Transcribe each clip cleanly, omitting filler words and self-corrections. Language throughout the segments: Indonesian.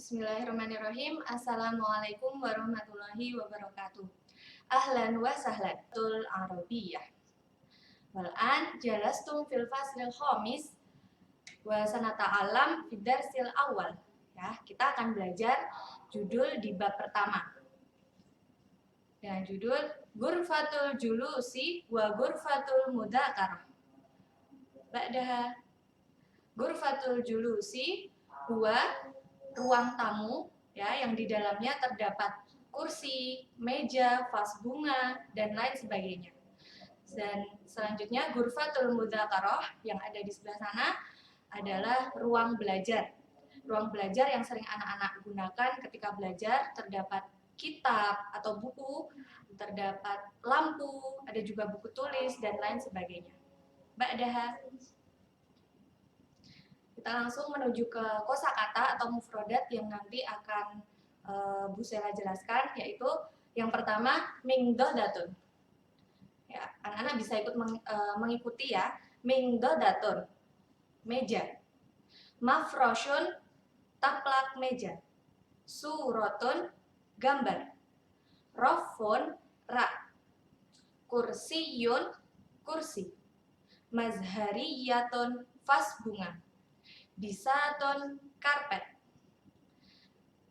Bismillahirrahmanirrahim. Assalamualaikum warahmatullahi wabarakatuh. Ahlan wa sahlan. Tul Arabiyah. Wal'an jalastum fil faslil khamis wa sanata'alam fid darsil awal. Ya, kita akan belajar judul di bab pertama. Dengan judul Ghurfatul Julusi wa Ghurfatul Mudzakarah. Ba'daha Ghurfatul Julusi huwa ruang tamu ya yang di dalamnya terdapat kursi, meja, vas bunga dan lain sebagainya. Dan selanjutnya Ghurfatul Mudzakarah yang ada di sebelah sana adalah ruang belajar. Ruang belajar yang sering anak-anak gunakan ketika belajar, terdapat kitab atau buku, terdapat lampu, ada juga buku tulis dan lain sebagainya. Ba'daha kita langsung menuju ke kosakata atau mufrodat yang nanti akan Bu Sela jelaskan, yaitu yang pertama mingdodatun. Ya, anak-anak bisa ikut mengikuti ya. Mingdodatun, meja. Mafroshun, taplak meja. Surotun, gambar. Rofun, rak. Kursiyun, kursi. Mazhariyatun, vas bunga. Bisatun, karpet.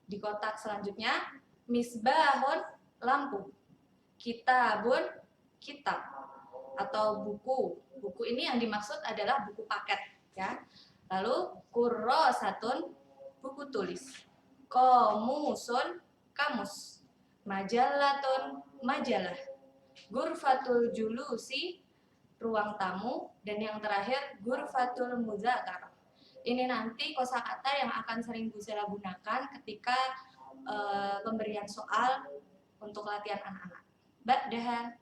Di kotak selanjutnya misbahun, lampu. Kitabun, kitab atau buku. Buku ini yang dimaksud adalah buku paket ya. Lalu kurrosatun, buku tulis. Komusun, kamus. Majalatun, majalah. Ghurfatul julusi, ruang tamu. Dan yang terakhir Ghurfatul Mudzakarah. Ini nanti kosakata yang akan sering Bu Sela gunakan ketika pemberian soal untuk latihan anak-anak. Ba'daha.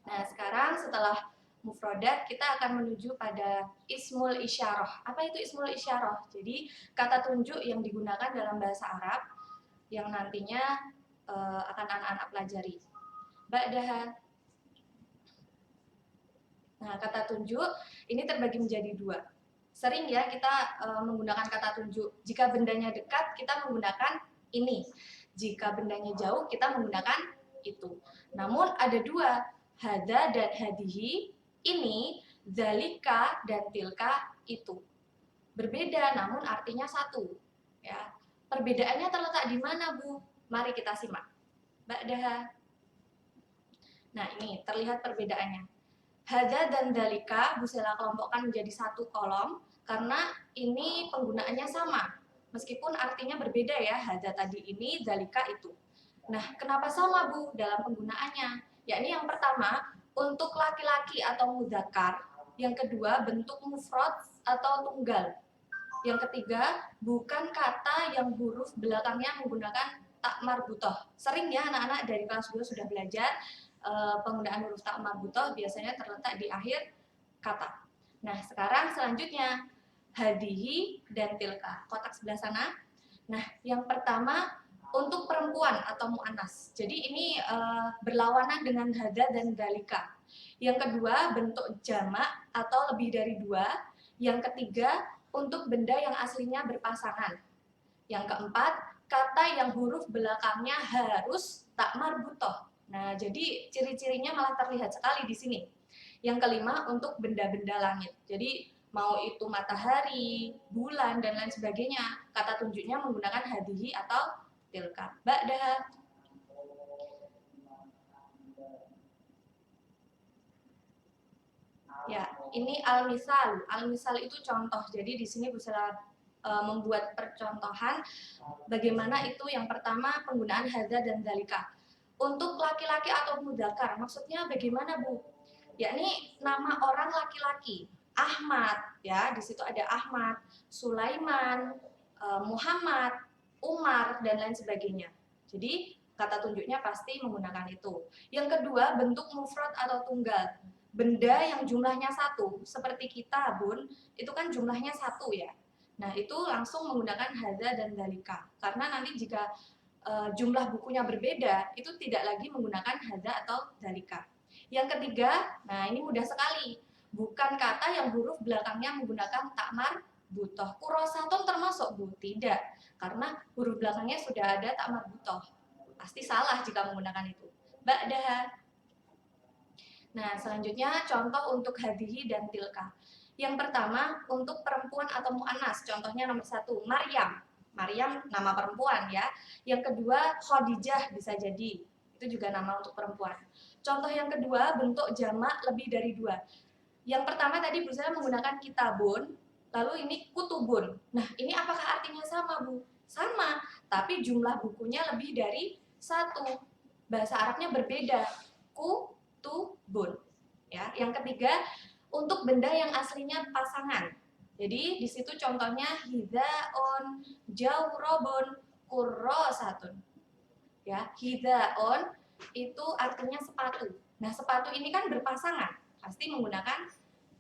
Nah, sekarang setelah mufrodat kita akan menuju pada ismul isyarah. Apa itu ismul isyarah? Jadi kata tunjuk yang digunakan dalam bahasa Arab yang nantinya akan anak-anak pelajari. Ba'daha. Nah, kata tunjuk ini terbagi menjadi dua. Sering ya kita menggunakan kata tunjuk. Jika bendanya dekat, kita menggunakan ini. Jika bendanya jauh, kita menggunakan itu. Namun ada dua, hada dan hadihi, ini, zalika dan tilka, itu. Berbeda, namun artinya satu. Ya. Perbedaannya terletak di mana, Bu? Mari kita simak. Ba'daha. Nah, ini terlihat perbedaannya. Hada dan dalika Bu Sela kelompokkan menjadi satu kolom karena ini penggunaannya sama. Meskipun artinya berbeda ya, hada tadi ini, dalika itu. Nah, kenapa sama Bu dalam penggunaannya? Yakni yang pertama, untuk laki-laki atau mudzakkar. Yang kedua, bentuk mufrad atau tunggal. Yang ketiga, bukan kata yang huruf belakangnya menggunakan tak marbutoh. Sering ya anak-anak dari kelas 2 sudah belajar penggunaan huruf tak marbutoh biasanya terletak di akhir kata. Nah, sekarang selanjutnya hadihi dan tilka. Kotak sebelah sana. Nah, yang pertama untuk perempuan atau mu'annas. Jadi ini berlawanan dengan hada dan dalika. Yang kedua bentuk jamak atau lebih dari dua. Yang ketiga untuk benda yang aslinya berpasangan. Yang keempat kata yang huruf belakangnya harus tak marbutoh. Nah, jadi ciri-cirinya malah terlihat sekali di sini. Yang kelima untuk benda-benda langit. Jadi mau itu matahari, bulan dan lain sebagainya, kata tunjuknya menggunakan hadihi atau tilka. Ba'daha. Ya, ini al-misal. Al-misal itu contoh. Jadi di sini Bu Sela membuat percontohan bagaimana itu yang pertama penggunaan hadza dan dzalika. Untuk laki-laki atau mudzakkar, maksudnya bagaimana Bu? Yakni nama orang laki-laki, Ahmad, ya di situ ada Ahmad, Sulaiman, Muhammad, Umar dan lain sebagainya. Jadi kata tunjuknya pasti menggunakan itu. Yang kedua bentuk mufrad atau tunggal, benda yang jumlahnya satu, seperti kita Bun, itu kan jumlahnya satu ya. Nah itu langsung menggunakan hadza dan dzalika, karena nanti jika jumlah bukunya berbeda, itu tidak lagi menggunakan hadza atau dzalika. Yang ketiga, nah ini mudah sekali, bukan kata yang huruf belakangnya menggunakan tak marbutoh. Kurosatun termasuk Bu? Tidak, karena huruf belakangnya sudah ada tak marbutoh. Pasti salah jika menggunakan itu. Ba'daha. Nah, selanjutnya contoh untuk hadihi dan tilka. Yang pertama untuk perempuan atau mu'annas. Contohnya nomor 1, Maryam. Maryam nama perempuan ya. Yang kedua Khadijah bisa jadi. Itu juga nama untuk perempuan. Contoh yang kedua bentuk jamak lebih dari 2. Yang pertama tadi Bu Sela menggunakan kitabun, lalu ini kutubun. Nah, ini apakah artinya sama, Bu? Sama, tapi jumlah bukunya lebih dari 1. Bahasa Arabnya berbeda. Kutubun. Ya, yang ketiga untuk benda yang aslinya pasangan. Jadi di situ contohnya hidaon, jawrobun, kurrosatun. Ya, hidaon itu artinya sepatu. Nah, sepatu ini kan berpasangan, pasti menggunakan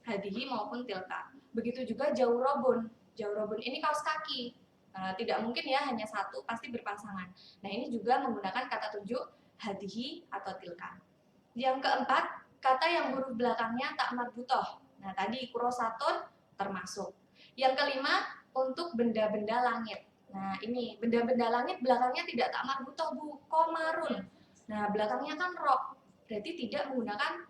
hadihi maupun tilka. Begitu juga jawrobun. Jawrobun ini kaos kaki. Tidak mungkin ya hanya satu, pasti berpasangan. Nah, ini juga menggunakan kata tunjuk hadihi atau tilka. Yang keempat, kata yang huruf belakangnya tak marbutoh. Nah, tadi kurosatun termasuk. Yang kelima, untuk benda-benda langit. Nah, ini benda-benda langit belakangnya tidak tak marbutoh, Bu. Komarun. Nah, belakangnya kan rok. Berarti tidak menggunakan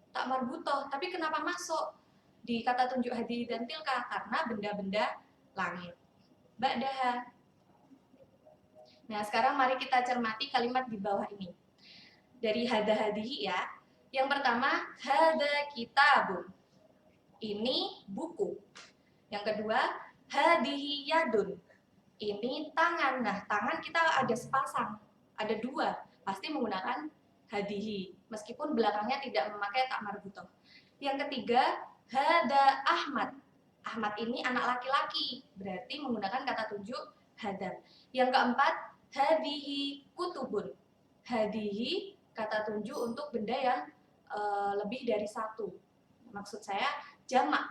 tak marbutoh. Tapi kenapa masuk di kata tunjuk hadihi dan tilka? Karena benda-benda langit. Ba'daha. Nah, sekarang mari kita cermati kalimat di bawah ini. Dari hada hadihi ya. Yang pertama, hada kitabun. Ini buku. Yang kedua, hadihi yadun. Ini tangan. Nah, tangan kita ada sepasang, ada 2. Pasti menggunakan hadihi, meskipun belakangnya tidak memakai tak marbutoh. Yang ketiga, hada Ahmad. Ahmad ini anak laki-laki, berarti menggunakan kata tunjuk hada. Yang keempat, hadihi kutubun. Hadihi kata tunjuk untuk benda yang lebih dari 1. Maksud saya jamak.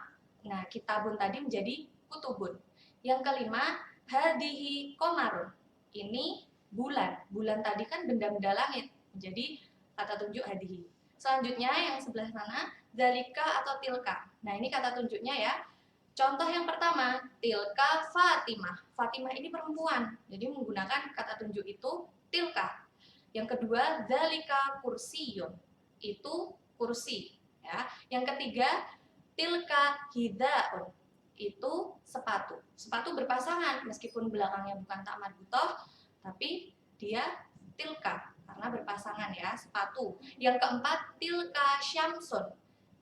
Nah, kitabun tadi menjadi kutubun. Yang kelima, hadihi komarun. Ini bulan. Bulan tadi kan benda-benda langit. Jadi kata tunjuk hadihi. Selanjutnya yang sebelah sana, dalika atau tilka. Nah, ini kata tunjuknya ya. Contoh yang pertama, tilka Fatimah. Fatimah ini perempuan. Jadi menggunakan kata tunjuk itu tilka. Yang kedua, dalika kursiyun. Itu kursi. Ya. Yang ketiga, tilka hidaun. Itu sepatu. Sepatu berpasangan meskipun belakangnya bukan tak marbutoh, tapi dia tilka karena berpasangan ya, sepatu. Yang keempat, tilka syamsun.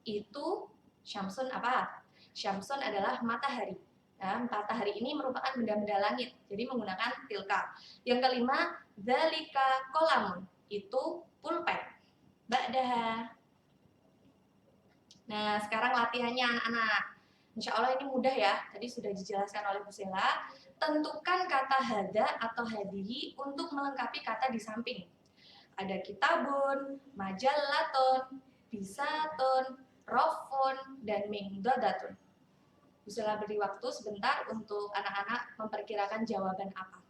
Itu syamsun apa? Syamsun adalah matahari. Ya, matahari ini merupakan benda-benda langit, jadi menggunakan tilka. Yang kelima, dzalika kolamun. Itu pulpen. Ba'daha. Nah, sekarang latihannya anak-anak. Insya Allah ini mudah ya, tadi sudah dijelaskan oleh Bu Sela. Tentukan kata hada atau hadihi untuk melengkapi kata di samping. Ada kitabun, majallatun, bisatun, rofun, dan mingdodatun. Bu Sela beri waktu sebentar untuk anak-anak memperkirakan jawaban apa.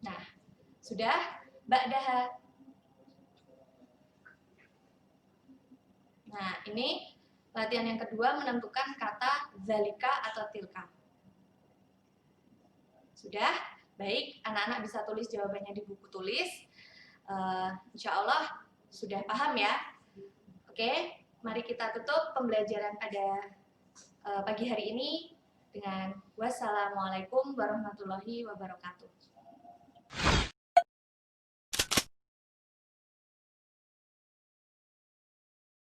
Nah, sudah? Ba'daha. Nah, ini latihan yang kedua menentukan kata zalika atau tilka. Sudah? Baik, anak-anak bisa tulis jawabannya di buku tulis. Insya Allah sudah paham ya. Oke, mari kita tutup pembelajaran pada pagi hari ini dengan wassalamualaikum warahmatullahi wabarakatuh.